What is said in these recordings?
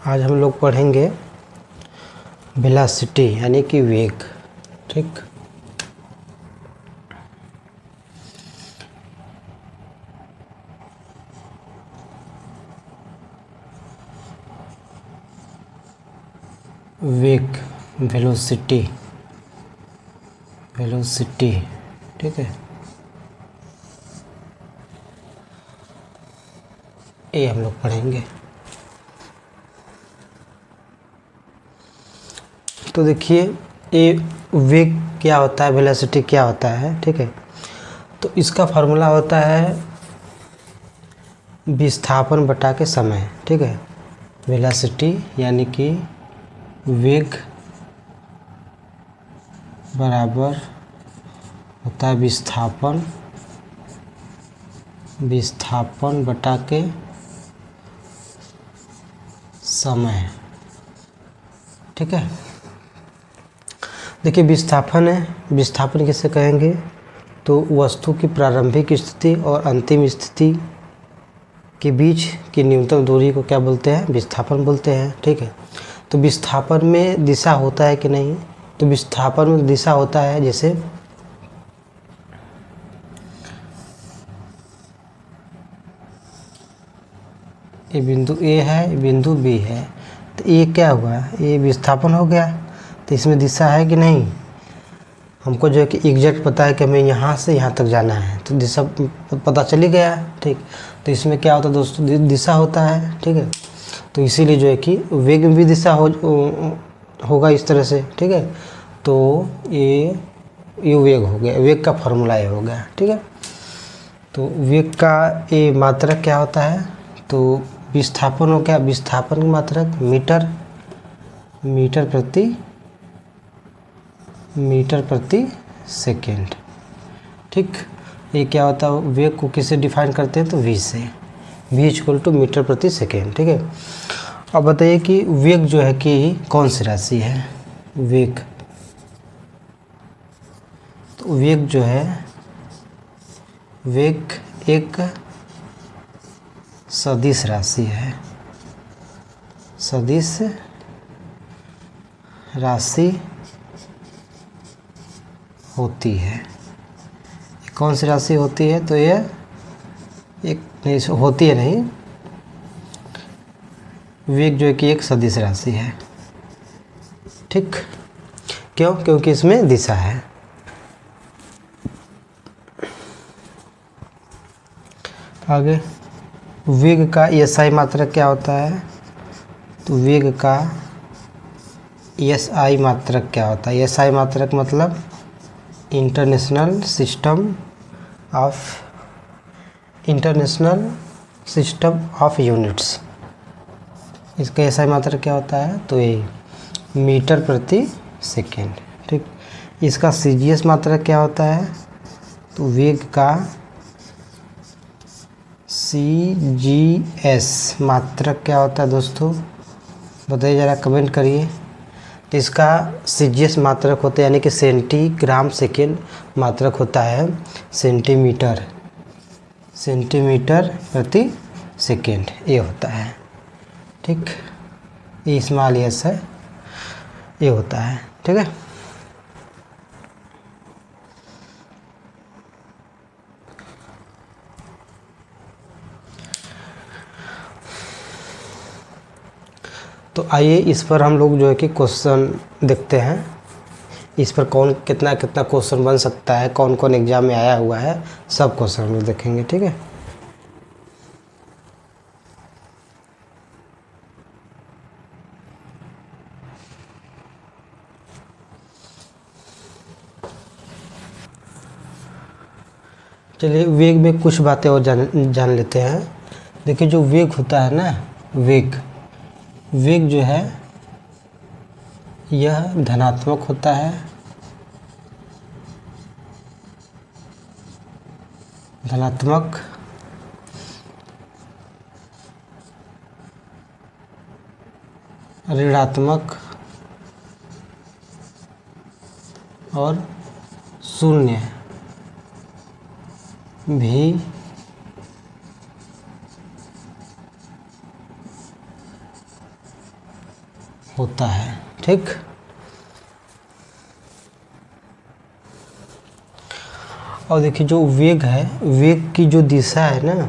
आज हम लोग पढ़ेंगे वेलोसिटी यानी कि वेग। ठीक, वेग, वेलोसिटी, वेलोसिटी। ठीक है, ये हम लोग पढ़ेंगे। तो देखिए, ये वेग क्या होता है, वेलोसिटी क्या होता है। ठीक है, तो इसका फार्मूला होता है विस्थापन बटा के समय। ठीक है, वेलोसिटी यानी कि वेग बराबर होता है विस्थापन, विस्थापन बटा के समय। ठीक है, देखिए विस्थापन है, विस्थापन किसे कहेंगे, तो वस्तु की प्रारंभिक स्थिति और अंतिम स्थिति के बीच की न्यूनतम दूरी को क्या बोलते हैं, विस्थापन बोलते हैं। ठीक है, तो विस्थापन में दिशा होता है कि नहीं, तो विस्थापन में दिशा होता है, जैसे ये बिंदु A है, ये बिंदु B है, तो ये क्या हुआ, ये विस्थापन हो गया। तो इसमें दिशा है कि नहीं, हमको जो है कि एग्जैक्ट पता है कि हमें यहाँ से यहाँ तक जाना है, तो दिशा पता चली गया। ठीक, तो इसमें क्या होता है दोस्तों, दिशा होता है। ठीक है, तो इसीलिए जो है कि वेग में भी दिशा होगा इस तरह से। ठीक है, तो ये वेग हो गया, वेग का फॉर्मूला ये हो गया। ठीक है, तो वेग का ये मात्रक क्या होता है, तो विस्थापन हो गया, विस्थापन की मात्रक मीटर, मीटर प्रति सेकेंड। ठीक, ये क्या होता है, वेग को किससे डिफाइन करते हैं, तो v से, v इक्वल टू मीटर प्रति सेकेंड। ठीक है, अब बताइए कि वेग जो है कि कौन सी राशि है, वेग, तो वेग जो है, वेग एक सदिश राशि है, सदिश राशि होती है। कौन सी राशि होती है, तो ये एक नहीं होती है, नहीं, वेग जो है कि एक सदिश राशि है। ठीक, क्यों, क्योंकि इसमें दिशा है। आगे वेग का एसआई मात्रक क्या होता है, तो वेग का एसआई मात्रक क्या होता है, एसआई मात्रक मतलब इंटरनेशनल सिस्टम ऑफ यूनिट्स। इसका एसआई मात्रक क्या होता है, तो ये मीटर प्रति सेकेंड। ठीक, इसका सीजीएस मात्रक क्या होता है, तो वेग का सीजीएस मात्रक क्या होता है दोस्तों, बताइए ज़रा, कमेंट करिए। तो इसका सीजीएस मात्रक होता है यानी कि सेंटीग्राम सेकेंड मात्रक होता है, सेंटीमीटर प्रति सेकेंड ये होता है। ठीक, ये स्मॉल एस है, ये होता है। ठीक है, तो आइए इस पर हम लोग जो है कि क्वेश्चन देखते हैं, इस पर कौन कितना कितना क्वेश्चन बन सकता है, कौन कौन एग्जाम में आया हुआ है, सब क्वेश्चन हम लोग देखेंगे। ठीक है, चलिए वेग में कुछ बातें और जान लेते हैं। देखिए जो वेग होता है ना, वेग जो है यह धनात्मक होता है, धनात्मक, ऋणात्मक और शून्य भी होता है। ठीक, और देखिए जो वेग है, वेग की जो दिशा है ना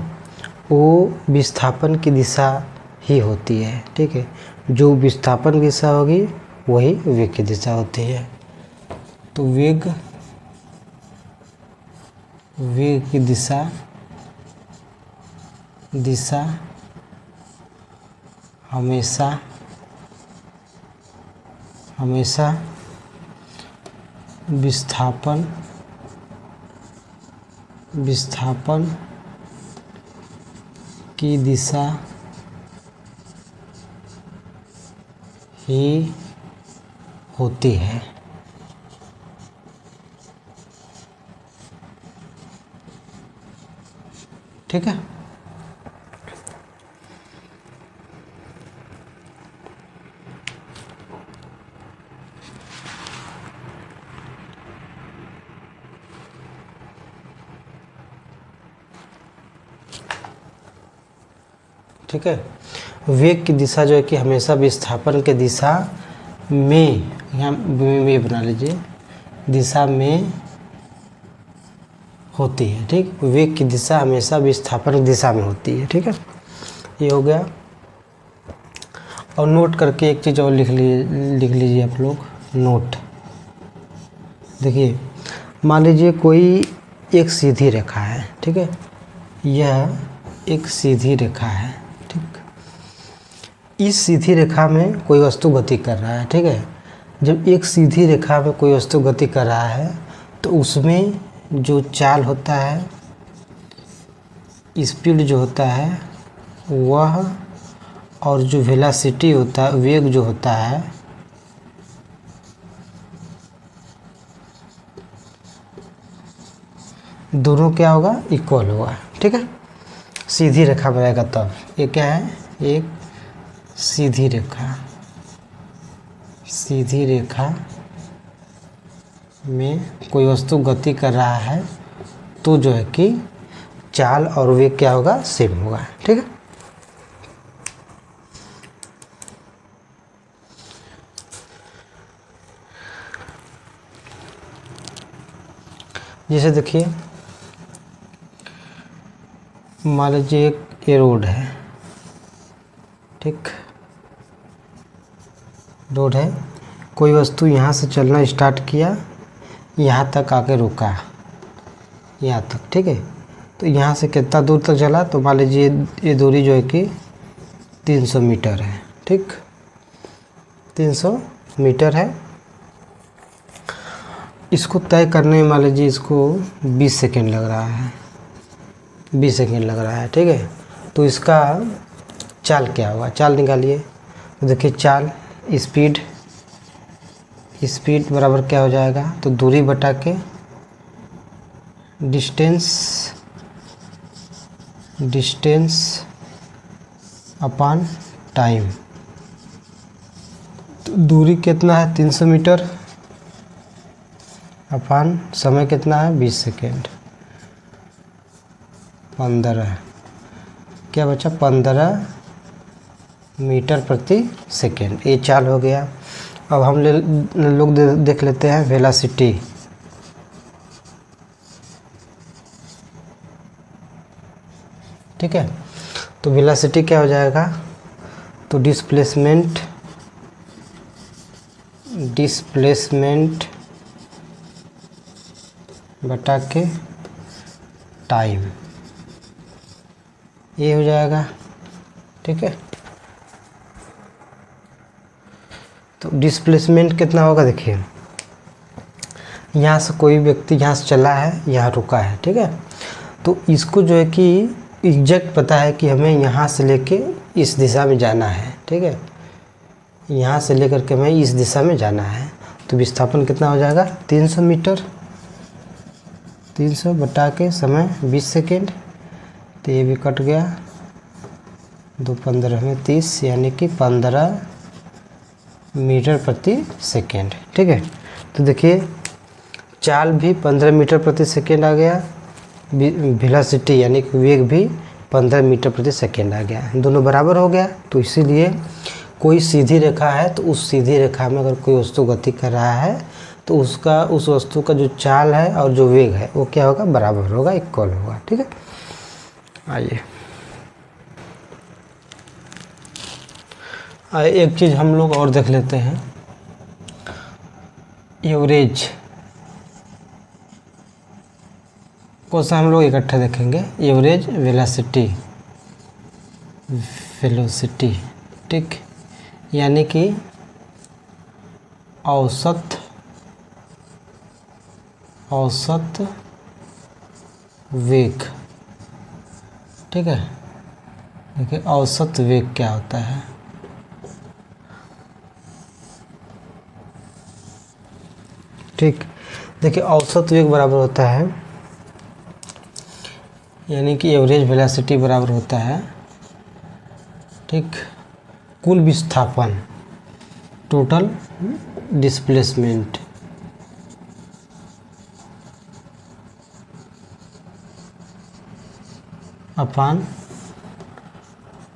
वो विस्थापन की दिशा ही होती है। ठीक है, जो विस्थापन की दिशा होगी वही वेग की दिशा होती है। तो वेग की दिशा हमेशा विस्थापन की दिशा ही होती है। ठीक है, ठीक है। वेग की दिशा जो है कि हमेशा विस्थापन के दिशा में, यहाँ में बना लीजिए, दिशा में होती है। ठीक, वेग की दिशा हमेशा विस्थापन की दिशा में होती है। ठीक है, ये हो गया। और नोट करके एक चीज़ और लिख लीजिए आप लोग, नोट। देखिए, मान लीजिए कोई एक सीधी रेखा है। ठीक है, यह एक सीधी रेखा है। ठीक, इस सीधी रेखा में कोई वस्तु गति कर रहा है। ठीक है, जब एक सीधी रेखा में कोई वस्तु गति कर रहा है तो उसमें जो चाल होता है, स्पीड जो होता है वह, और जो वेलोसिटी होता है, वेग जो होता है, दोनों क्या होगा, इक्वल होगा। ठीक है, सीधी रेखा बनाएगा तब। ये क्या है, एक सीधी रेखा में कोई वस्तु गति कर रहा है तो जो है कि चाल और वेग क्या होगा, सेम होगा। ठीक है, जैसे देखिए, मान लीजिए एक ये रोड है। ठीक, रोड है, कोई वस्तु यहाँ से चलना स्टार्ट किया, यहाँ तक आके रुका, यहाँ तक। ठीक है, तो यहाँ से कितना दूर तक चला, तो मान लीजिए ये दूरी जो है कि 300 मीटर है। ठीक, 300 मीटर है। इसको तय करने में मान लीजिए इसको 20 सेकेंड लग रहा है, 20 सेकेंड लग रहा है। ठीक है, तो इसका चाल क्या होगा, चाल निकालिए। तो देखिए, चाल स्पीड बराबर क्या हो जाएगा, तो दूरी बटा के डिस्टेंस अपॉन टाइम। तो दूरी कितना है, 300 मीटर, अपॉन समय कितना है, 20 सेकेंड, 15, क्या बचा, 15 मीटर प्रति सेकेंड। ये चाल हो गया। अब हम लोग देख लेते हैं वेलोसिटी। ठीक है, तो वेलोसिटी क्या हो जाएगा, तो डिस्प्लेसमेंट बटा के टाइम, ये हो जाएगा। ठीक है, तो डिस्प्लेसमेंट कितना होगा, देखिए यहाँ से कोई व्यक्ति यहाँ से चला है, यहाँ रुका है। ठीक है, तो इसको जो है कि एग्जैक्ट पता है कि हमें यहाँ से लेके इस दिशा में जाना है। ठीक है, यहाँ से लेकर के हमें इस दिशा में जाना है, तो विस्थापन कितना हो जाएगा, 300 मीटर, 300 बटा के समय 20 सेकेंड, तो ये भी कट गया, 2 15 में 30, यानी कि 15 मीटर प्रति सेकेंड। ठीक है, तो देखिए चाल भी 15 मीटर प्रति सेकेंड आ गया, वेलोसिटी यानी कि वेग भी 15 मीटर प्रति सेकेंड आ गया, दोनों बराबर हो गया। तो इसीलिए कोई सीधी रेखा है तो उस सीधी रेखा में अगर कोई वस्तु गति कर रहा है तो उसका उस वस्तु का जो चाल है और जो वेग है वो क्या होगा, बराबर होगा, इक्वल होगा। ठीक है, आइए एक चीज़ हम लोग और देख लेते हैं, एवरेज क्वेश्चन हम लोग इकट्ठे देखेंगे। एवरेज वेलोसिटी, ठीक, यानी कि औसत वेग। ठीक है, देखिए औसत वेग क्या होता है। ठीक, देखिए औसत वेग बराबर होता है, यानी कि एवरेज वेलोसिटी बराबर होता है, ठीक, कुल विस्थापन, total displacement, upon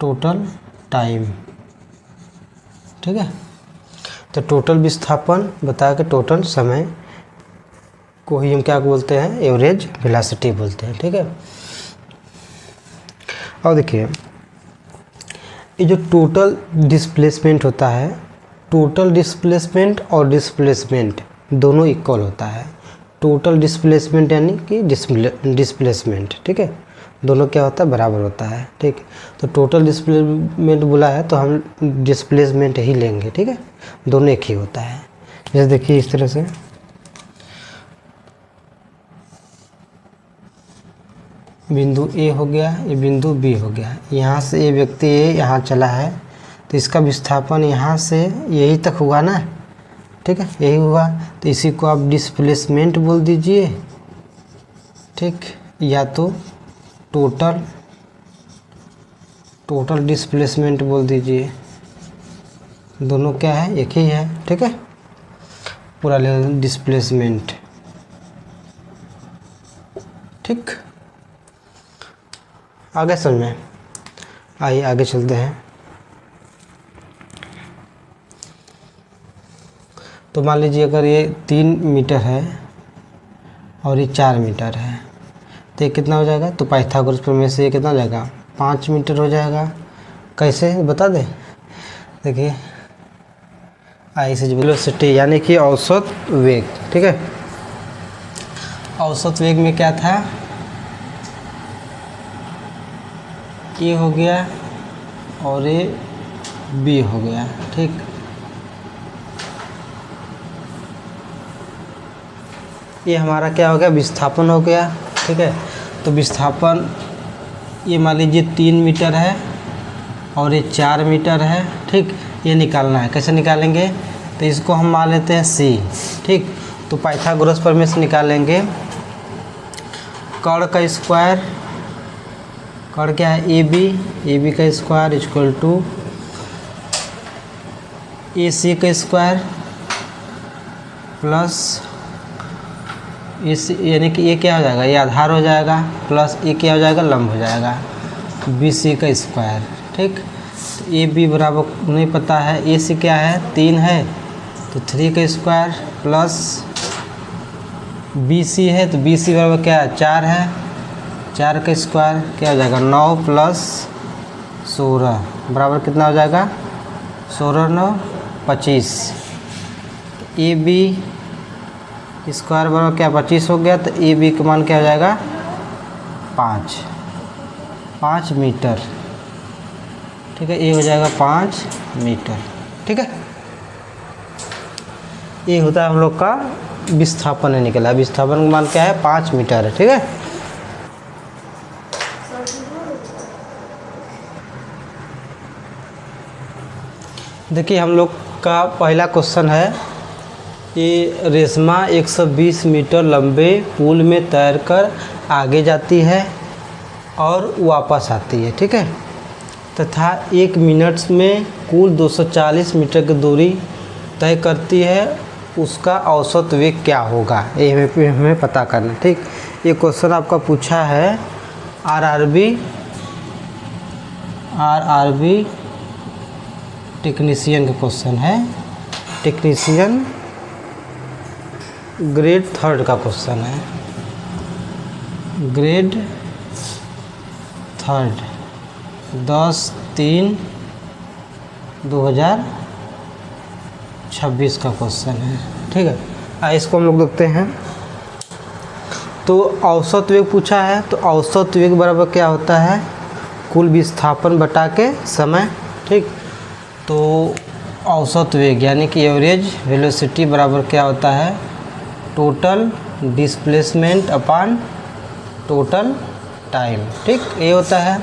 total time. ठीक है, तो टोटल विस्थापन बता के टोटल समय को ही हम क्या बोलते हैं, एवरेज वेलोसिटी बोलते हैं। ठीक है, और देखिए ये जो टोटल डिस्प्लेसमेंट होता है, टोटल डिस्प्लेसमेंट और डिस्प्लेसमेंट दोनों इक्वल होता है। टोटल डिस्प्लेसमेंट यानी कि डिस्प्लेसमेंट, ठीक है, दोनों क्या होता है, बराबर होता है। ठीक, तो टोटल डिस्प्लेसमेंट बोला है तो हम डिस्प्लेसमेंट ही लेंगे। ठीक है, दोनों एक ही होता है। जैसे देखिए इस तरह से बिंदु ए हो गया, ये बिंदु बी हो गया, यहाँ से ये व्यक्ति ए यहाँ चला है तो इसका विस्थापन यहाँ से यही तक हुआ ना। ठीक है, यही हुआ तो इसी को आप डिस्प्लेसमेंट बोल दीजिए। ठीक, या तो टोटल डिस्प्लेसमेंट बोल दीजिए, दोनों क्या है, एक ही है। ठीक है, पूरा डिस्प्लेसमेंट। ठीक, आगे समझ में, आइए आगे चलते हैं। तो मान लीजिए अगर ये 3 मीटर है और ये 4 मीटर है तो ये कितना हो जाएगा, तो पाइथागोरस प्रमेय से ये कितना हो जाएगा, 5 मीटर हो जाएगा। कैसे बता दें, देखिए वेलोसिटी यानी कि औसत वेग। ठीक है, औसत वेग में क्या था, ए हो गया और ये बी हो गया। ठीक, ये हमारा क्या हो गया, विस्थापन हो गया। ठीक है, तो विस्थापन ये मान लीजिए 3 मीटर है और ये 4 मीटर है। ठीक, ये निकालना है, कैसे निकालेंगे, तो इसको हम मान लेते हैं सी। ठीक, तो पाइथागोरस प्रमेय से निकालेंगे, कर्ण का स्क्वायर, कर्ण क्या है, ए बी का स्क्वायर इक्वल टू ए सी का स्क्वायर प्लस इस, यानी कि ये क्या हो जाएगा, ये आधार हो जाएगा, प्लस ये क्या हो जाएगा, लंब हो जाएगा, बी सी का स्क्वायर। ठीक, तो ए बी बराबर नहीं पता है, ए सी क्या है, 3 है तो 3 का स्क्वायर प्लस बी सी है तो बी सी बराबर क्या है, 4 है, 4 का स्क्वायर क्या हो जाएगा, 9 प्लस 16 बराबर कितना हो जाएगा, 16 9 25। ए बी स्क्वायर बराबर क्या 25 हो गया, तो ए बी का मान क्या हो जाएगा, 5 मीटर। ठीक है, ये हो जाएगा 5 मीटर। ठीक है, ये होता है हम लोग का विस्थापन है निकला, विस्थापन का मान क्या है, 5 मीटर है। ठीक है, देखिए हम लोग का पहला क्वेश्चन है, ये रेशमा 120 मीटर लंबे पुल में तैरकर आगे जाती है और वापस आती है। ठीक है, तथा 1 मिनट में कुल 240 मीटर की दूरी तय करती है, उसका औसत वेग क्या होगा, ये हमें पता करना। ठीक, ये क्वेश्चन आपका पूछा है आरआरबी टेक्नीशियन का क्वेश्चन है, टेक्नीशियन ग्रेड 3 का क्वेश्चन है, ग्रेड 3 10/3/2026 का क्वेश्चन है। ठीक है, इसको हम लोग देखते हैं। तो औसत वेग पूछा है, तो औसत वेग बराबर क्या होता है, कुल विस्थापन बटा के समय। ठीक, तो औसत वेग यानी कि एवरेज वेलोसिटी बराबर क्या होता है, total displacement upon total time. ठीक, ये होता है।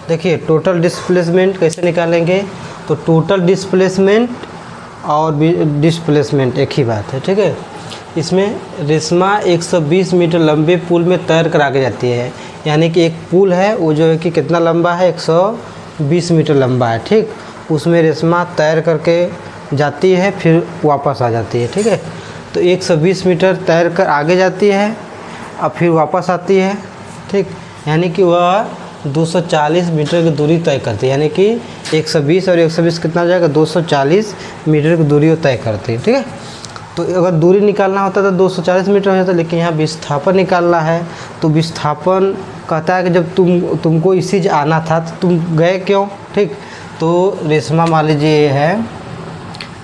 देखिए टोटल डिस्प्लेसमेंट कैसे निकालेंगे, तो टोटल डिस्प्लेसमेंट और डिस्प्लेसमेंट एक ही बात है। ठीक है, इसमें रेशमा 120 मीटर लंबे पुल में तैर कर आगे जाती है, यानी कि एक पुल है वो जो है कि कितना लंबा है, 120 मीटर लंबा है। ठीक, उसमें रेशमा तैर करके जाती है फिर वापस आ जाती है। ठीक है, तो 120 मीटर तैर कर आगे जाती है और फिर वापस आती है। ठीक, यानी कि वह 240 मीटर की दूरी तय करती है, यानी कि 120 और 120 कितना हो जाएगा, 240 मीटर की दूरी तय करती है। ठीक है, तो अगर दूरी निकालना होता तो 240 मीटर हो जाता, लेकिन यहाँ विस्थापन निकालना है। तो विस्थापन कहता है कि जब तुमको इसी आना था तो तुम गए क्यों। ठीक, तो रेशमा मान लीजिए ये है,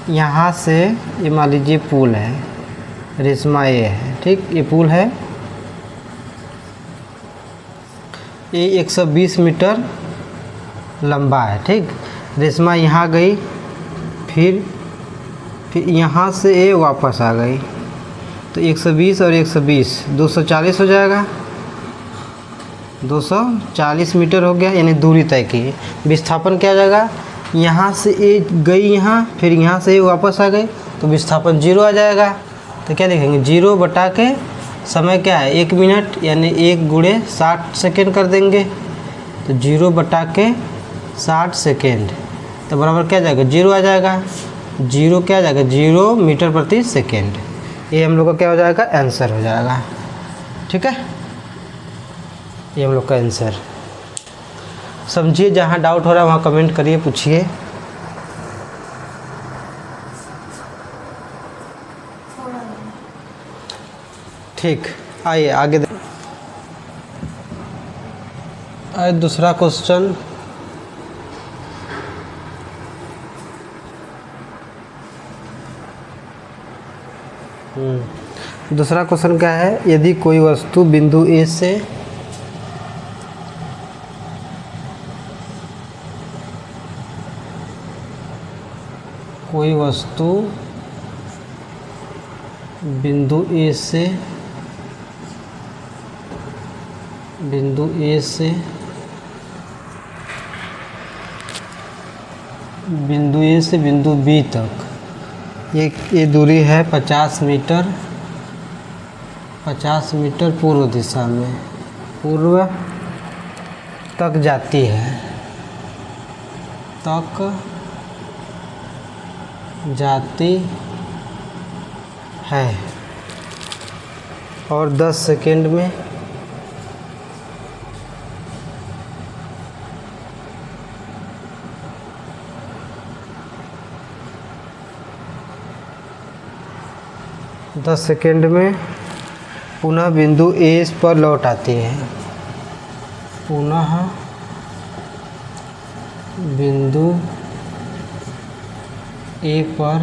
यहाँ से ये मान लीजिए पुल है, रेशमा ये है। ठीक, ये पुल है, ये 120 मीटर लंबा है। ठीक, रेशमा यहाँ गई, फिर यहाँ से ये वापस आ गई, तो 120 और 120 240 हो जाएगा, 240 मीटर हो गया, यानी दूरी तय की। विस्थापन क्या आ जाएगा, यहाँ से ये गई यहाँ, फिर यहाँ से ये वापस आ गई, तो विस्थापन 0 आ जाएगा। तो क्या लिखेंगे, 0 बटा के समय क्या है 1 मिनट, यानी 1 × 60 सेकेंड कर देंगे, तो 0 बटा के 60 सेकेंड, तो बराबर क्या आ जाएगा, 0 आ जाएगा। 0 क्या आ जाएगा, 0 मीटर प्रति सेकेंड। ये हम लोग का क्या हो जाएगा, आंसर हो जाएगा। ठीक है, ये हम लोग का आंसर। समझिए, जहाँ डाउट हो रहा है वहाँ कमेंट करिए, पूछिए। ठीक, आइए आगे दूसरा क्वेश्चन। दूसरा क्वेश्चन क्या है, यदि कोई वस्तु बिंदु ए से बिंदु ए से बिंदु बी तक, ये दूरी है 50 मीटर पूर्व दिशा में, पूर्व तक जाती है, और 10 सेकेंड में पुनः बिंदु ए पर लौट आती है, पुनः बिंदु ए पर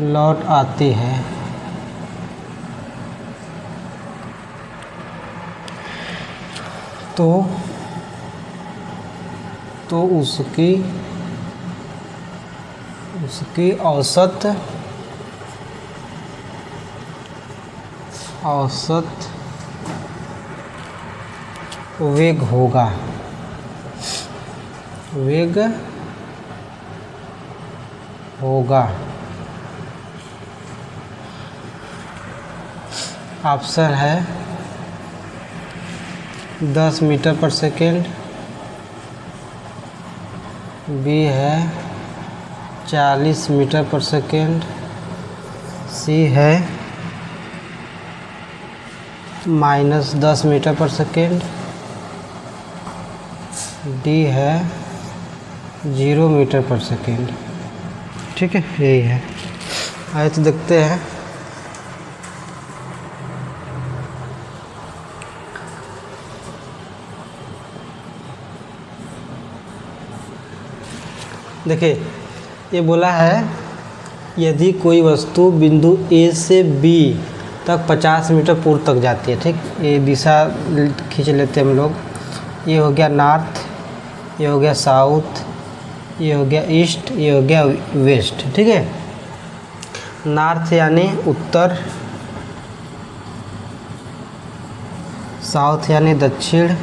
लौट आती है, तो उसकी औसत वेग होगा। ऑप्शन है 10 मीटर पर सेकेंड, बी है 40 मीटर पर सेकेंड, सी है -10 मीटर पर सेकेंड, डी है 0 मीटर पर सेकेंड। ठीक है, यही है। आइए तो देखते हैं। देखिए, ये बोला है यदि कोई वस्तु बिंदु ए से बी तक 50 मीटर पूर्व तक जाती है। ठीक, ये दिशा खींच लेते हैं हम लोग। ये हो गया नॉर्थ, ये हो गया साउथ, ये हो गया ईस्ट, ये हो गया वेस्ट। ठीक है, नॉर्थ यानी उत्तर, साउथ यानी दक्षिण,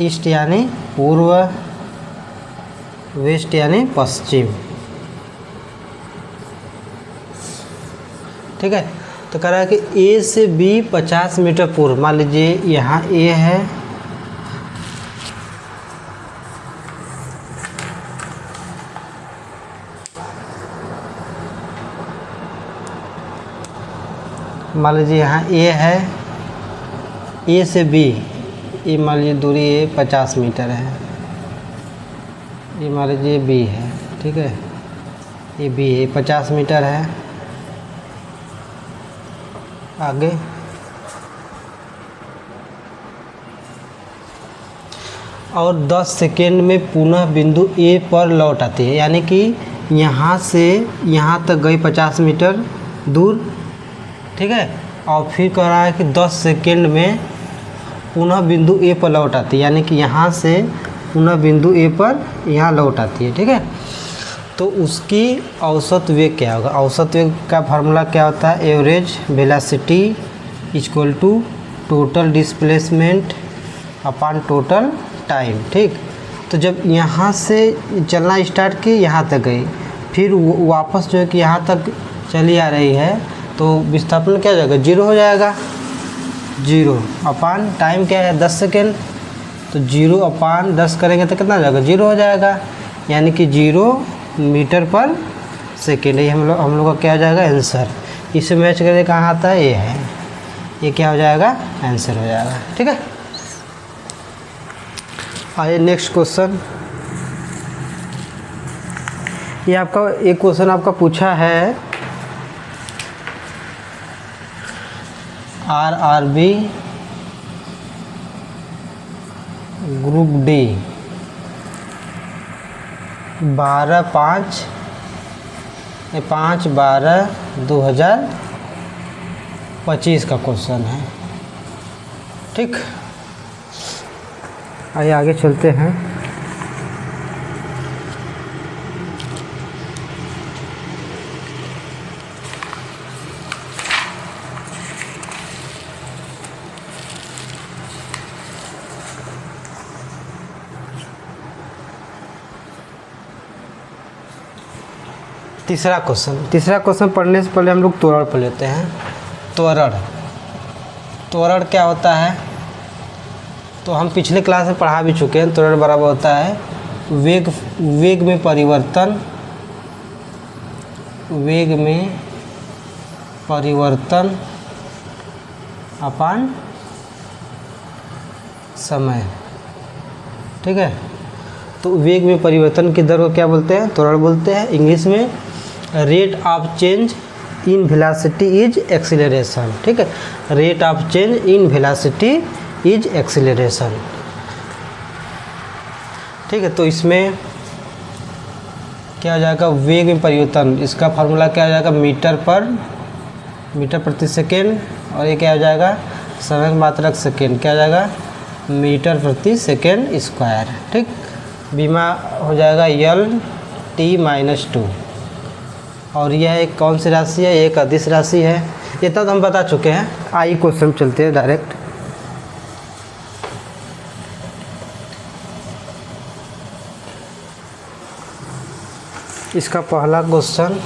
ईस्ट यानी पूर्व, वेस्ट यानी पश्चिम। ठीक है, तो कह रहा है कि ए से बी 50 मीटर पूर्व। मान लीजिए यहाँ ए है, मान लीजिए यहाँ ए है, ए से बी, ये मान लीजिए दूरी ए 50 मीटर है, ये मान लीजिए बी है। ठीक है, ये बी है, 50 मीटर है। आगे और 10 सेकेंड में पुनः बिंदु ए पर लौट आती है, यानी कि यहाँ से यहाँ तक गई 50 मीटर दूर। ठीक है, और फिर कह रहा है कि 10 सेकेंड में पुनः बिंदु ए पर लौट आती है, यानी कि यहाँ से पुनः बिंदु ए पर यहाँ लौट आती है। ठीक है, तो उसकी औसत वेग क्या होगा? औसत वेग का फार्मूला क्या होता है? Average velocity equal to total displacement upon total time. ठीक, तो जब यहाँ से चलना स्टार्ट की, यहाँ तक गई, फिर वापस जो है कि यहाँ तक चली आ रही है, तो विस्थापन क्या हो जाएगा? 0 हो जाएगा। 0 अपॉन टाइम क्या है? 10 सेकेंड। तो 0 अपॉन 10 करेंगे तो कितना हो जाएगा? 0 हो जाएगा, यानी कि 0 मीटर पर सेकेंड। ये हम लोग का क्या हो जाएगा? आंसर। इसे मैच करके कहाँ आता है? ये है, ये क्या हो जाएगा? आंसर हो जाएगा। ठीक है, आइए नेक्स्ट क्वेश्चन। ये आपका एक क्वेश्चन आपका पूछा है RRB ग्रुप डी 5/12/2025 का क्वेश्चन है। ठीक, आइए आगे चलते हैं। तीसरा क्वेश्चन पढ़ने से पहले हम लोग त्वरण पढ़ लेते हैं। त्वरण क्या होता है? तो हम पिछले क्लास में पढ़ा भी चुके हैं। त्वरण बराबर होता है वेग में परिवर्तन अपॉन समय। ठीक है, तो वेग में परिवर्तन की दर को क्या बोलते हैं? त्वरण बोलते हैं। इंग्लिश में rate of change in velocity is acceleration. ठीक है, rate of change in velocity is acceleration. ठीक है, तो इसमें क्या हो जाएगा? वेग में परिवर्तन, इसका फार्मूला क्या हो जाएगा? मीटर प्रति सेकेंड, और ये क्या हो जाएगा? समय मात्रक सेकेंड, क्या हो जाएगा? मीटर प्रति सेकेंड स्क्वायर। ठीक, बीमा हो जाएगा LT-2, और यह एक कौन सी राशि है? एक अदिश राशि है। ये तक हम बता चुके हैं। आइए क्वेश्चन चलते हैं डायरेक्ट। इसका पहला क्वेश्चन,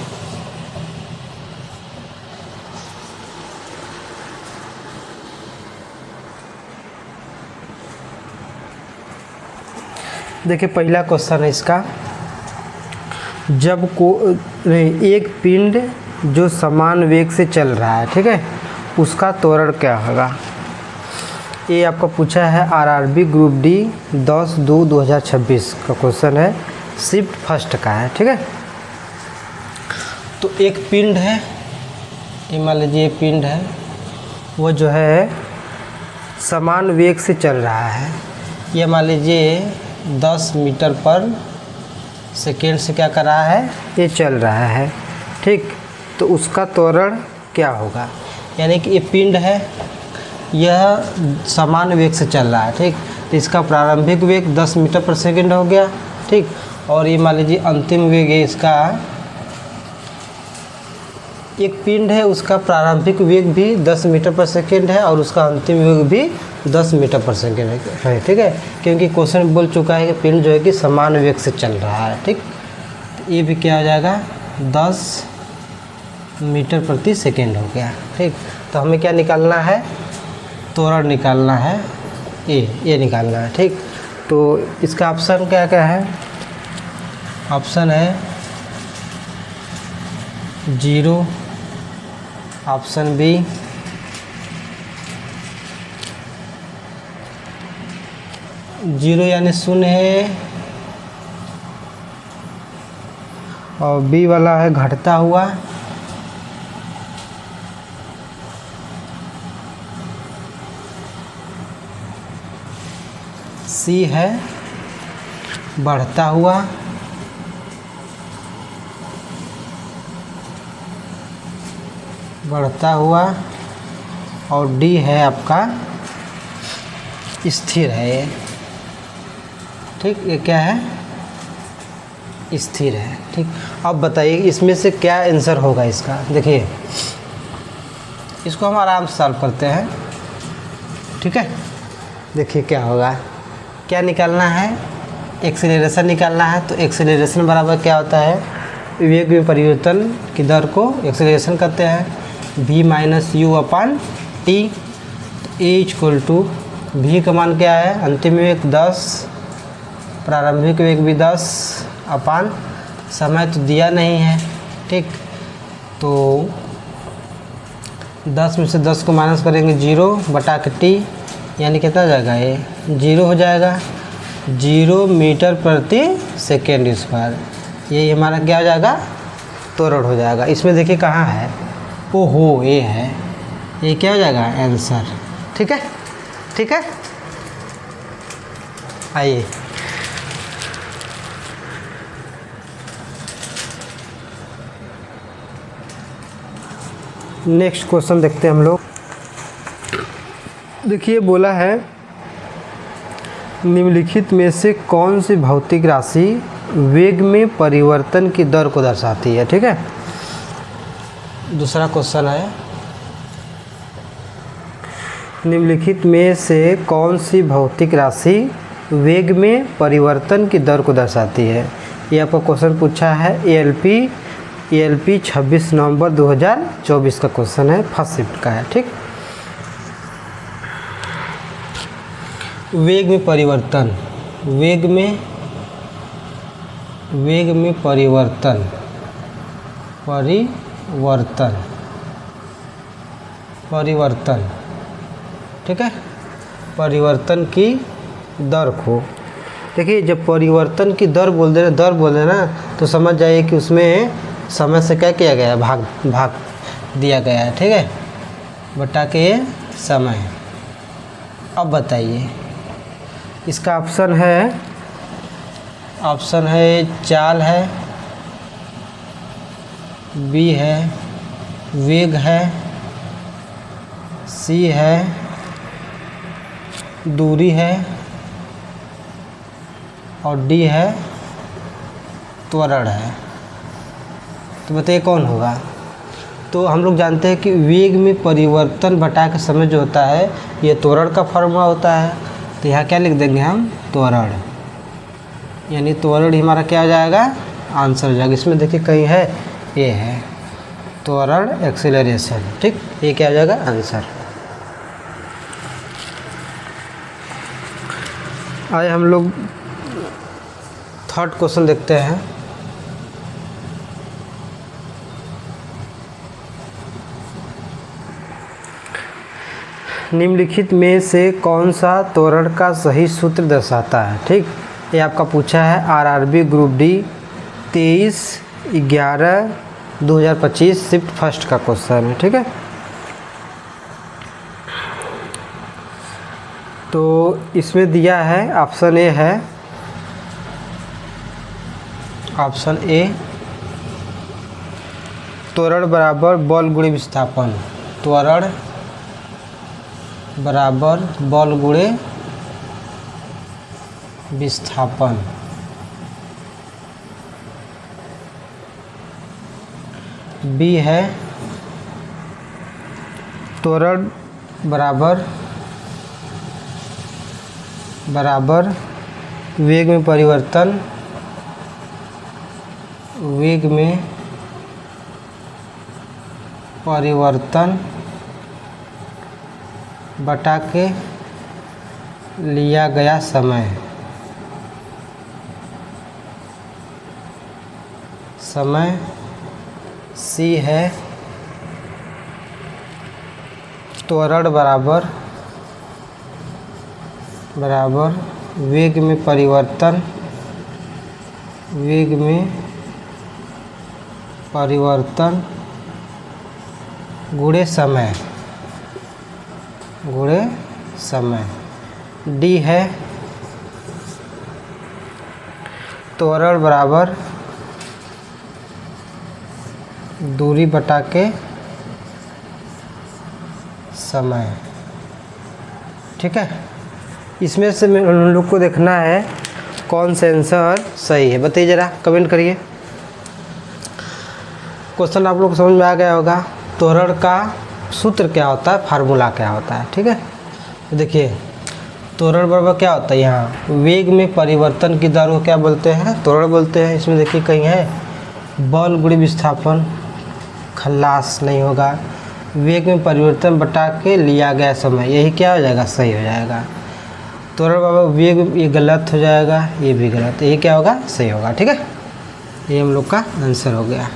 देखिए पहला क्वेश्चन है इसका, जब एक पिंड जो समान वेग से चल रहा है, ठीक है, उसका त्वरण क्या होगा? ये आपका पूछा है आरआरबी ग्रुप डी 10/2/2026 का क्वेश्चन है, शिफ्ट फर्स्ट का है। ठीक है, तो एक पिंड है, ये मान लीजिए पिंड है, वो जो है समान वेग से चल रहा है। ये मान लीजिए 10 मीटर पर सेकेंड से क्या कर रहा है, ये चल रहा है। ठीक, तो उसका त्वरण क्या होगा, यानी कि ये पिंड है, यह समान वेग से चल रहा है। ठीक, तो इसका प्रारंभिक वेग 10 मीटर पर सेकेंड हो गया। ठीक, और ये मान लीजिए अंतिम वेग है इसका, एक पिंड है उसका प्रारंभिक वेग भी 10 मीटर पर सेकेंड है और उसका अंतिम वेग भी 10 मीटर पर सेकेंड है। ठीक है, क्योंकि क्वेश्चन बोल चुका है कि पिंड जो है कि समान वेग से चल रहा है। ठीक, तो ये भी क्या हो जाएगा, 10 मीटर प्रति सेकेंड हो गया। ठीक, तो हमें क्या निकालना है, त्वरण निकालना है, ये निकालना है। ठीक, तो इसका ऑप्शन क्या क्या है, ऑप्शन है 0, ऑप्शन बी 0 यानी शून्य है, और बी वाला है घटता हुआ, सी है बढ़ता हुआ, और डी है आपका स्थिर है ये। ठीक, ये क्या है, स्थिर है। ठीक, अब बताइए इसमें से क्या आंसर होगा इसका। देखिए इसको हम आराम से सॉल्व करते हैं। ठीक है, देखिए क्या होगा, क्या निकालना है, एक्सेलरेशन निकालना है। तो एक्सेलरेशन बराबर क्या होता है, वेग में परिवर्तन की दर को एक्सेलरेशन कहते हैं, v minus u upon t. A equal to v का मान क्या है, अंतिम वेग 10, प्रारंभिक वेग भी 10 अपान समय तो दिया नहीं है। ठीक, तो 10 में से 10 को माइनस करेंगे 0 बटा के टी, यानी कितना हो जाएगा, ये 0 हो जाएगा, 0 मीटर प्रति सेकेंड स्क्वायर। ये हमारा क्या हो जाएगा, त्वरण हो जाएगा। इसमें देखिए कहाँ है, ओहो ये है, ये क्या हो जाएगा आंसर। ठीक है, ठीक है, आइए नेक्स्ट क्वेश्चन देखते हैं हम लोग। देखिए बोला है निम्नलिखित में से कौन सी भौतिक राशि वेग में परिवर्तन की दर को दर्शाती है। ठीक है, दूसरा क्वेश्चन है निम्नलिखित में से कौन सी भौतिक राशि वेग में परिवर्तन की दर को दर्शाती है। ये आपको क्वेश्चन पूछा है एएलपी 26 नवंबर 2024 का क्वेश्चन है, फर्स्ट शिफ्ट का है। ठीक, वेग में परिवर्तन, वेग में परिवर्तन, ठीक है, परिवर्तन की दर को। देखिए जब परिवर्तन की दर बोल दे ना तो समझ जाइए कि उसमें समय से क्या किया गया है, भाग दिया गया है। ठीक है, बटा के ये समय। अब बताइए इसका ऑप्शन है चाल है, बी है वेग है, सी है दूरी है, और डी है त्वरण है। तो बताइए कौन होगा। तो हम लोग जानते हैं कि वेग में परिवर्तन बटा के समय जो होता है ये त्वरण का फॉर्मूला होता है। तो यहाँ क्या लिख देंगे हम, त्वरण, यानी त्वरण हमारा क्या हो जाएगा, आंसर हो जाएगा। इसमें देखिए कहीं है, ये है त्वरण एक्सेलरेशन। ठीक, ये क्या हो जाएगा आंसर। आइए हम लोग थर्ड क्वेश्चन देखते हैं। निम्नलिखित में से कौन सा त्वरण का सही सूत्र दर्शाता है। ठीक, ये आपका पूछा है RRB group D 23/11/2025 shift first का क्वेश्चन है। ठीक है, तो इसमें दिया है ऑप्शन ए है, ऑप्शन ए त्वरण बराबर बल गुणे विस्थापन, त्वरण बराबर बल गुणे विस्थापन। बी है त्वरण बराबर वेग में परिवर्तन, वेग में परिवर्तन बटा के लिया गया समय, समय। सी है त्वरण बराबर वेग में परिवर्तन, वेग में परिवर्तन गुणे समय, गुणे समय। डी है त्वरण बराबर दूरी बटा के समय। ठीक है, इसमें से हम लोग को देखना है कौन सा आंसर सही है। बताइए ज़रा, कमेंट करिए। क्वेश्चन आप लोग को समझ में आ गया होगा। त्वरण का सूत्र क्या होता है, फार्मूला क्या होता है। ठीक है, तो देखिए त्वरण बराबर क्या होता है, यहाँ वेग में परिवर्तन की दर को क्या बोलते हैं, त्वरण बोलते हैं। इसमें देखिए कहीं है बल गुणे विस्थापन, खल्लास नहीं होगा। वेग में परिवर्तन बटा के लिया गया समय, यही क्या हो जाएगा, सही हो जाएगा। त्वरण बराबर वेग, ये गलत हो जाएगा, ये भी गलत, ये क्या होगा, सही होगा। ठीक है, ये हम लोग का आंसर हो गया।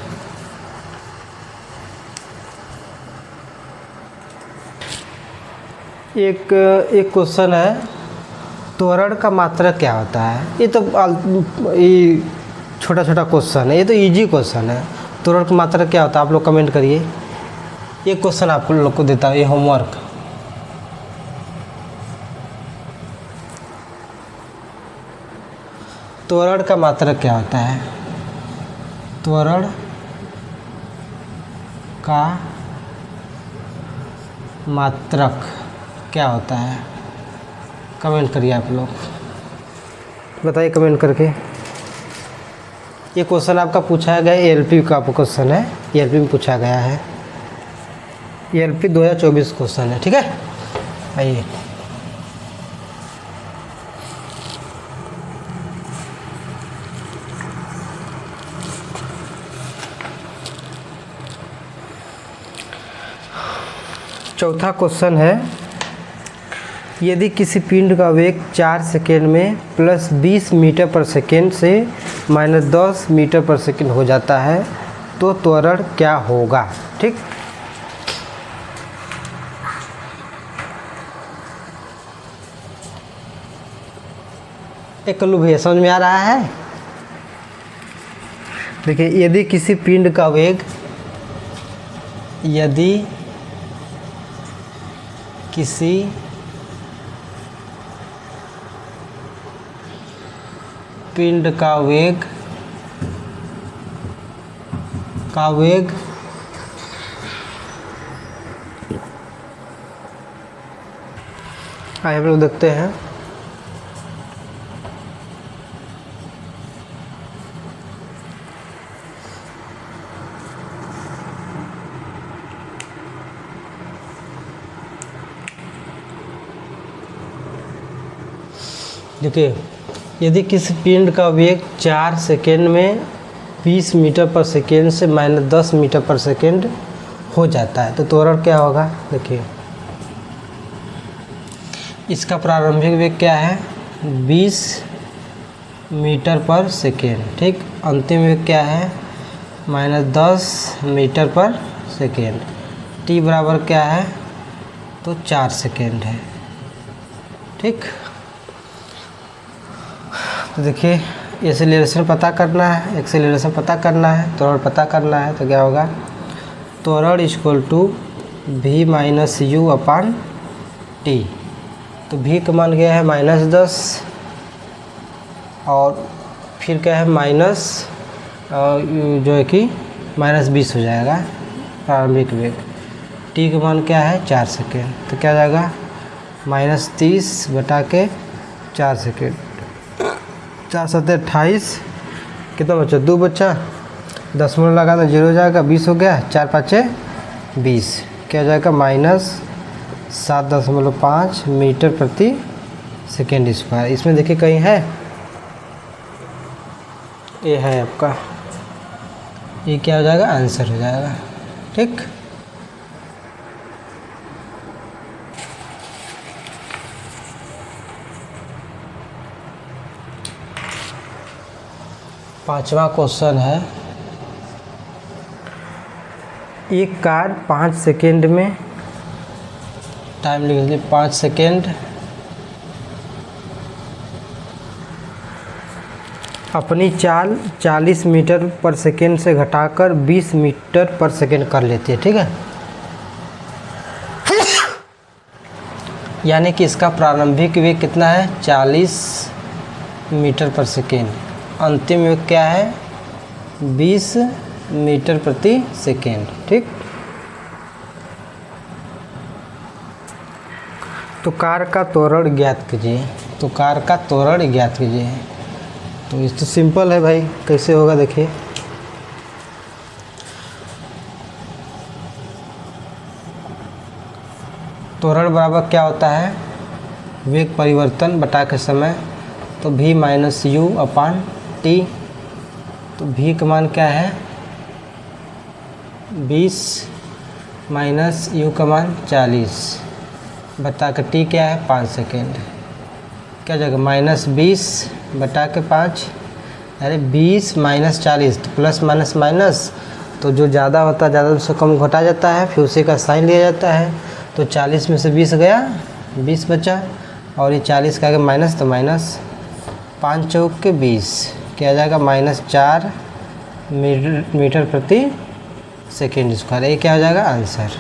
एक क्वेश्चन है त्वरण का मात्रक क्या होता है। ये तो ये छोटा छोटा क्वेश्चन है, ये तो इजी क्वेश्चन है। त्वरण का मात्रक क्या होता है, आप लोग कमेंट करिए। ये क्वेश्चन आप लोग को देता हूँ, ये होमवर्क। त्वरण का मात्रक क्या होता है, त्वरण का मात्रक क्या होता है, कमेंट करिए आप लोग, बताइए कमेंट करके। ये क्वेश्चन आपका पूछा गया है, एलपी का क्वेश्चन है, एलपी में पूछा गया है, एलपी 2024 क्वेश्चन है। ठीक है, आइए चौथा क्वेश्चन है, यदि किसी पिंड का वेग 4 सेकेंड में प्लस 20 मीटर पर सेकेंड से माइनस 10 मीटर पर सेकेंड हो जाता है तो त्वरण क्या होगा। ठीक, एक कल्लू भैया समझ में आ रहा है। देखिए यदि किसी पिंड का वेग, यदि किसी पिंड का वेग आइए हम लोग देखते हैं। देखिए यदि किसी पिंड का वेग 4 सेकेंड में 20 मीटर पर सेकेंड से माइनस 10 मीटर पर सेकेंड हो जाता है तो त्वरण क्या होगा। देखिए इसका प्रारंभिक वेग क्या है, 20 मीटर पर सेकेंड। ठीक, अंतिम वेग क्या है, माइनस 10 मीटर पर सेकेंड। टी बराबर क्या है, तो 4 सेकेंड है। ठीक, तो देखिए एक्सेलरेशन पता करना है, एक्सेलरेशन पता करना है, त्वरण पता करना है। तो क्या होगा, त्वरण equal to v minus u upon t. तो v का मान गया है -10 और फिर क्या है माइनस जो है कि -20 हो जाएगा प्रारंभिक वेग। t का मान क्या है 4 सेकेंड। तो क्या जाएगा -30 बटा के 4 सेकेंड, 4 7 28, कितना बचा 2 बचा, दशमलव लगाना 0 हो जाएगा, 20 हो गया, 4 5 20, क्या हो जाएगा -7.5 मीटर प्रति सेकेंड स्क्वायर। इसमें देखिए कहीं है, ये है आपका, ये क्या हो जाएगा आंसर हो जाएगा। ठीक, पांचवा क्वेश्चन है, एक कार 5 सेकेंड में, टाइम लिख लीजिए 5 सेकेंड, अपनी चाल 40 मीटर पर सेकेंड से घटाकर 20 मीटर पर सेकेंड कर लेती है। ठीक है, यानी कि इसका प्रारंभिक वेग कितना है 40 मीटर पर सेकेंड, अंतिम वेग क्या है 20 मीटर प्रति सेकेंड। ठीक, तो कार का त्वरण ज्ञात कीजिए। तो कार का त्वरण ज्ञात कीजिए। तो इस तो सिंपल है भाई, कैसे होगा देखिए, त्वरण बराबर क्या होता है वेग परिवर्तन बटा के समय। तो v minus u upon t. तो v का मान क्या है 20 माइनस यू का मान 40 बटा के t क्या है 5 सेकेंड। क्या जाएगा -20 बटा के 5, अरे 20 माइनस 40 तो प्लस माइनस माइनस, तो जो ज़्यादा होता है ज़्यादा से कम घटा जाता है, फिर उसी का साइन लिया जाता है। तो 40 में से 20 गया, 20 बचा, और ये 40 का आगे माइनस, तो माइनस 5 चौक के 20, क्या जाएगा -4 मीटर प्रति सेकेंड स्क्वायर। ये क्या हो जाएगा आंसर।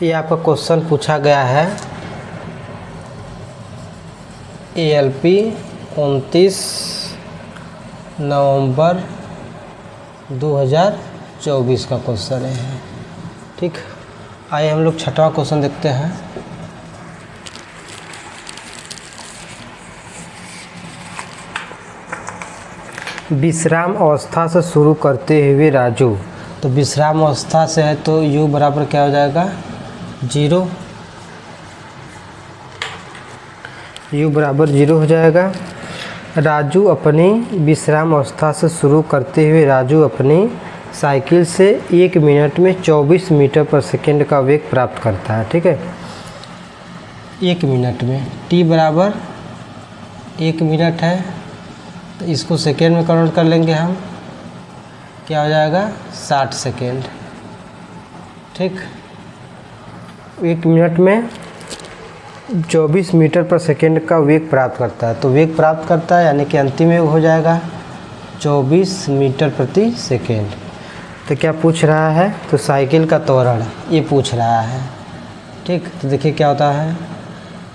ये आपका क्वेश्चन पूछा गया है ALP 29 नवंबर 2024 का क्वेश्चन है। ठीक, आइए हम लोग छठवां क्वेश्चन देखते हैं। विश्राम अवस्था से शुरू करते हुए राजू, तो विश्राम अवस्था से है तो u बराबर क्या हो जाएगा 0, u बराबर 0 हो जाएगा। राजू अपनी विश्राम अवस्था से शुरू करते हुए राजू अपनी साइकिल से 1 मिनट में 24 मीटर पर सेकेंड का वेग प्राप्त करता है। ठीक है, 1 मिनट में, t बराबर 1 मिनट है, तो इसको सेकेंड में कन्वर्ट कर लेंगे हम, क्या हो जाएगा 60 सेकेंड। ठीक, 1 मिनट में 24 मीटर पर सेकेंड का वेग प्राप्त करता है। तो वेग प्राप्त करता है यानी कि अंतिम वेग हो जाएगा 24 मीटर प्रति सेकेंड। तो क्या पूछ रहा है, तो साइकिल का त्वरण ये पूछ रहा है। ठीक, तो देखिए क्या होता है,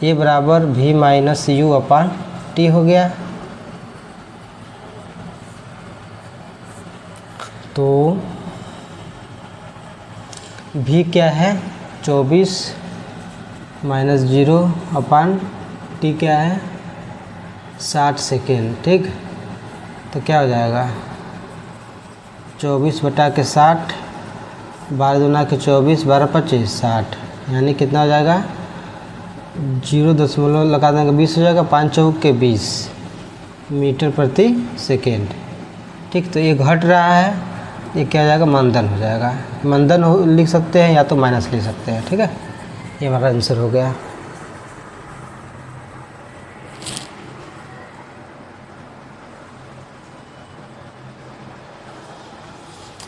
ये बराबर v minus u upon T हो गया। तो v क्या है 24 माइनस 0 अपान टी क्या है 60 सेकेंड। ठीक, तो क्या हो जाएगा 24 बटा के 60, 12 दूना के 24, 12 25 60, यानी कितना हो जाएगा 0 लगा देंगे 20 हो जाएगा, 5 चौक के 20 मीटर प्रति सेकेंड। ठीक, तो ये घट रहा है, ये क्या हो जाएगा मंदन हो जाएगा। मंदन लिख सकते हैं या तो माइनस लिख सकते हैं। ठीक है, ये हमारा आंसर हो गया।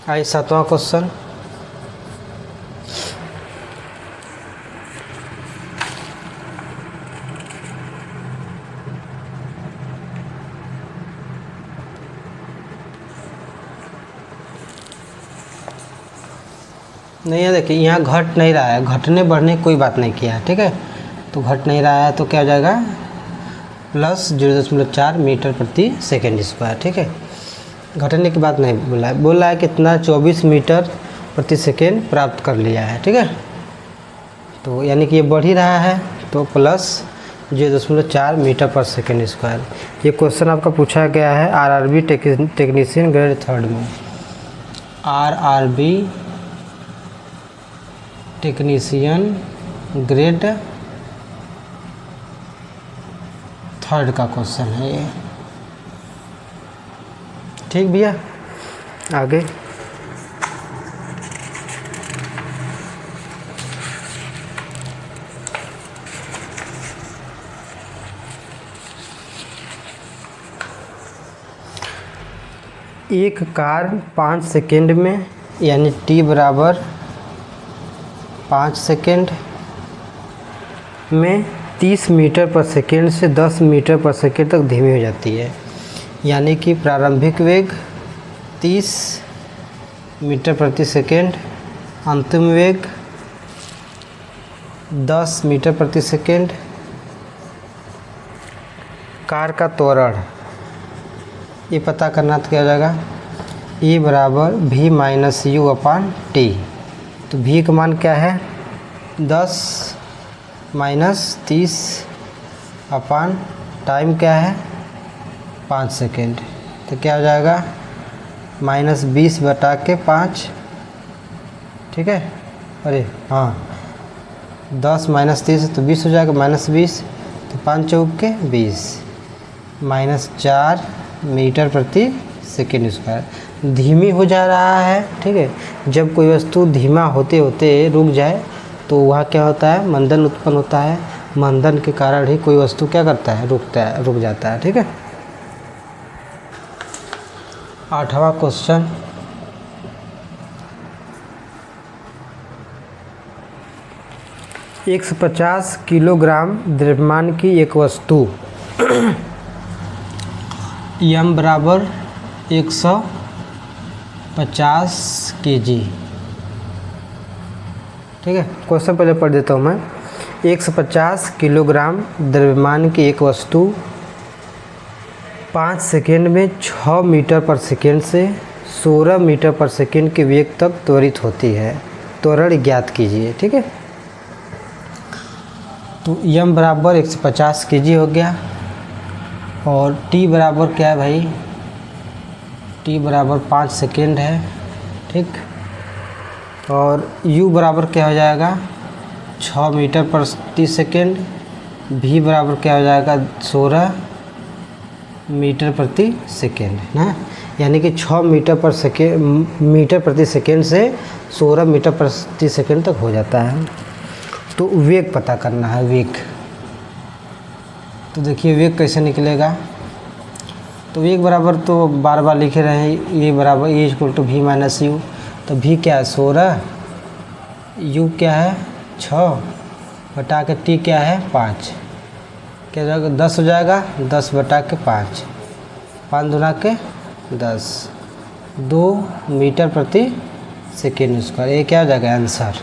आइए 7वां क्वेश्चन। नहीं है, देखिए यहाँ घट नहीं रहा है, घटने बढ़ने कोई बात नहीं किया है, ठीक है। तो घट नहीं रहा है तो क्या हो जाएगा, प्लस 0.4 मीटर प्रति सेकेंड स्क्वायर, ठीक है। घटने की बात नहीं बोला है कितना, 24 मीटर प्रति सेकेंड प्राप्त कर लिया है, ठीक है। तो यानी कि ये बढ़ ही रहा है, तो प्लस 0.4 मीटर पर सेकेंड स्क्वायर। ये क्वेश्चन आपका पूछा गया है आरआरबी टेक्नीशियन ग्रेड 3 में। आरआरबी टेक्नीशियन ग्रेड 3 का क्वेश्चन है ये, ठीक भैया। आगे एक कार 5 सेकेंड में, यानी t बराबर 5 सेकेंड में 30 मीटर पर सेकेंड से 10 मीटर पर सेकेंड तक धीमी हो जाती है। यानी कि प्रारंभिक वेग 30 मीटर प्रति सेकेंड, अंतिम वेग 10 मीटर प्रति सेकेंड। कार का त्वरण ये पता करना तो क्या हो जाएगा, E बराबर v minus u upon t. तो v का मान क्या है, 10 माइनस 30 अपान टाइम क्या है 5 सेकेंड। तो क्या हो जाएगा, माइनस 20 बटा के 5, ठीक है। अरे हाँ, 10 माइनस 30 तो 20 हो जाएगा, माइनस 20 तो 5 चौक के 20, माइनस 4 मीटर प्रति सेकेंड स्क्वायर। धीमी हो जा रहा है, ठीक है। जब कोई वस्तु धीमा होते होते रुक जाए तो वहाँ क्या होता है, मंदन उत्पन्न होता है। मंदन के कारण ही कोई वस्तु क्या करता है, रुक जाता है, ठीक है। 8वां क्वेश्चन। एक 150 किलोग्राम द्रव्यमान की एक वस्तु m बराबर 150 kg, ठीक है। क्वेश्चन पहले पढ़ देता हूँ मैं। 150 किलोग्राम द्रव्यमान की एक वस्तु 5 सेकेंड में 6 मीटर पर सेकेंड से 16 मीटर पर सेकेंड के वेग तक त्वरित होती है। त्वरण ज्ञात कीजिए, ठीक है। तो m बराबर 150 kg हो गया, और t बराबर क्या है भाई, t बराबर 5 सेकेंड है, ठीक। और u बराबर क्या हो जाएगा, 6 मीटर प्रति सेकेंड। v बराबर क्या हो जाएगा, 16 मीटर प्रति सेकेंड ना, यानी कि 6 मीटर प्रति सेकेंड से 16 मीटर प्रति सेकेंड तक हो जाता है। तो वेग पता करना है, वेग। तो देखिए वेग कैसे निकलेगा। तो वेग बराबर तो बार बार लिखे रहे हैं, ये बराबर a equal to v minus u. तो v क्या है 16, u क्या है 6 बटा के t क्या है 5, क्या हो जाएगा 10 हो जाएगा, 10 बटा के 5, 5 दुना के 10, 2 मीटर प्रति सेकेंड स्क्वायर। ये क्या हो जाएगा आंसर।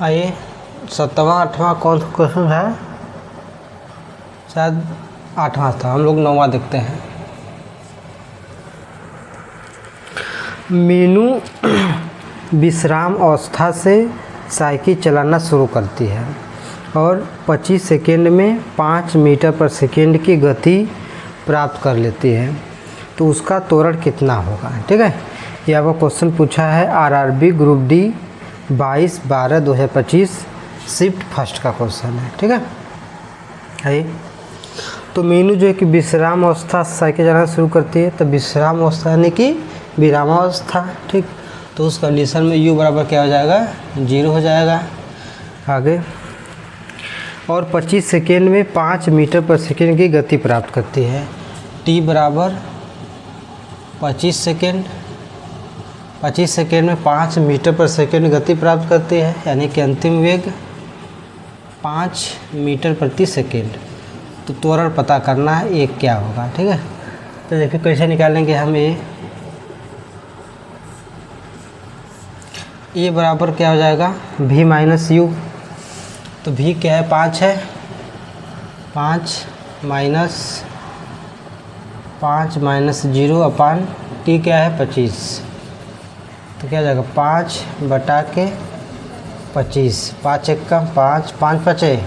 आइए 7वां 8वां कौन सा क्वेश्चन है, शायद 8वां था, हम लोग 9वां देखते हैं। मीनू विश्राम अवस्था से साइकिल चलाना शुरू करती है और 25 सेकेंड में 5 मीटर पर सेकेंड की गति प्राप्त कर लेती है, तो उसका त्वरण कितना होगा। ठीक है, यह आपका क्वेश्चन पूछा है RRB group D 22/12/2025 shift first का क्वेश्चन है। ठीक है, तो मीनू जो है कि विश्राम अवस्था से साइकिल चलाना शुरू करती है, तो विश्राम अवस्था यानी कि विरामावस्था। ठीक, तो उस कंडीशन में u बराबर क्या हो जाएगा, 0 हो जाएगा। आगे, और 25 सेकेंड में 5 मीटर पर सेकेंड की गति प्राप्त करती है। t बराबर 25 सेकेंड, 25 सेकेंड में 5 मीटर पर सेकेंड गति प्राप्त करती है, यानी कि अंतिम वेग 5 मीटर प्रति सेकेंड। तो त्वरण पता करना है ये क्या होगा। ठीक है, तो देखिए कैसे निकालेंगे हम ये बराबर क्या हो जाएगा, v माइनस यू। तो v क्या है, 5 है, 5 माइनस 0 अपान t क्या है 25। तो क्या हो जाएगा 5 बटा के 25, 5 एक कम 5, 5 5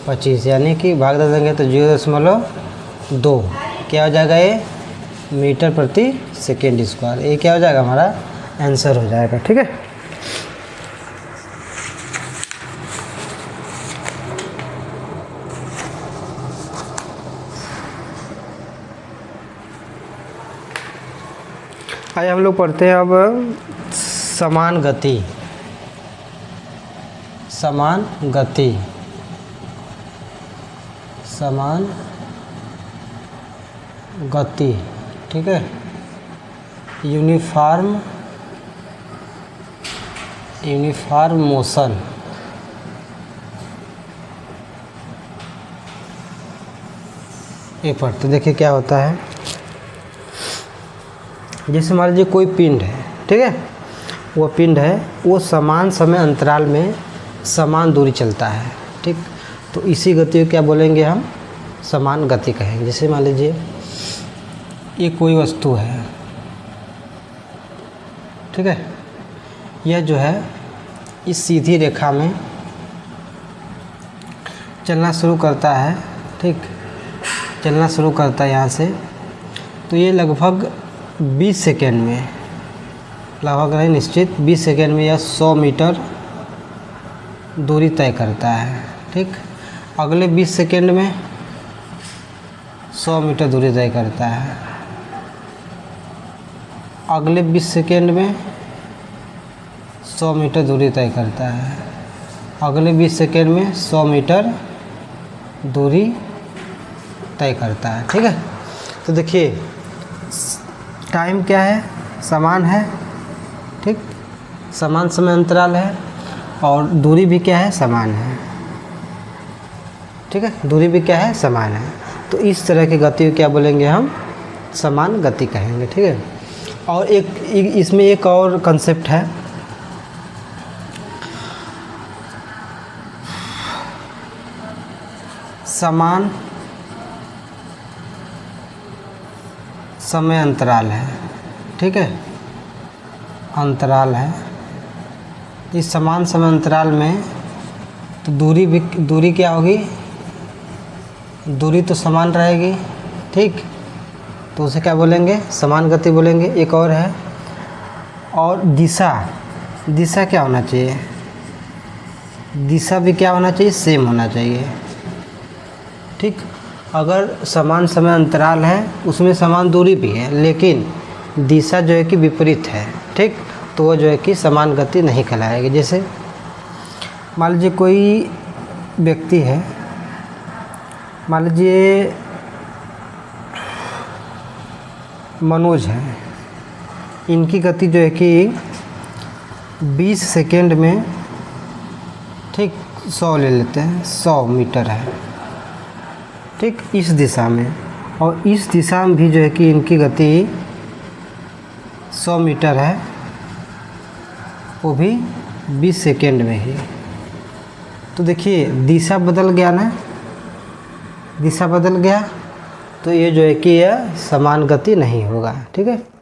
25, यानी कि भाग दे देंगे तो 0.2 क्या हो जाएगा, ये मीटर प्रति सेकेंड स्क्वायर। ये क्या हो जाएगा, हमारा आंसर हो जाएगा। ठीक है, आइए हम लोग पढ़ते हैं अब समान गति। समान गति, समान गति। ठीक है, यूनिफॉर्म मोशन। ये पढ़ते देखिए क्या होता है। जैसे मान लीजिए कोई पिंड है, ठीक है, वो पिंड है, वो समान समय अंतराल में समान दूरी चलता है। ठीक, तो इसी गति को क्या बोलेंगे हम, समान गति कहेंगे। जैसे मान लीजिए ये कोई वस्तु है, ठीक है, यह जो है इस सीधी रेखा में चलना शुरू करता है। ठीक, चलना शुरू करता है यहाँ से, तो ये लगभग 20 सेकेंड में, लगभग नहीं निश्चित 20 सेकेंड में यह 100 मीटर दूरी तय करता है। ठीक, अगले 20 सेकेंड में 100 मीटर दूरी तय करता है, अगले 20 सेकेंड में 100 मीटर दूरी तय करता है, अगले 20 सेकेंड में 100 मीटर दूरी तय करता है। ठीक है, तो देखिए टाइम क्या है, समान है। ठीक, समान समय अंतराल है और दूरी भी क्या है, समान है। ठीक है, दूरी भी क्या है, समान है। तो इस तरह की गति को क्या बोलेंगे हम, समान गति कहेंगे। ठीक है, और एक इसमें एक और कंसेप्ट है, समान समय अंतराल है। ठीक है, अंतराल है, इस समान समय अंतराल में तो दूरी क्या होगी, दूरी तो समान रहेगी। ठीक, तो उसे क्या बोलेंगे, समान गति बोलेंगे। एक और है, और दिशा क्या होना चाहिए, दिशा भी क्या होना चाहिए, सेम होना चाहिए। ठीक, अगर समान समय अंतराल है उसमें समान दूरी भी है, लेकिन दिशा जो है कि विपरीत है। ठीक, तो वो जो है कि समान गति नहीं कहलाएगी। जैसे मान लीजिए कोई व्यक्ति है, मान लीजिए मनोज है, इनकी गति जो है कि 20 सेकेंड में, ठीक, 100 ले लेते हैं, 100 मीटर है। ठीक, इस दिशा में, और इस दिशा में भी जो है कि इनकी गति 100 मीटर है, वो भी 20 सेकेंड में ही। तो देखिए दिशा बदल गया ना, दिशा बदल गया, तो ये जो है कि यह समान गति नहीं होगा। ठीक है।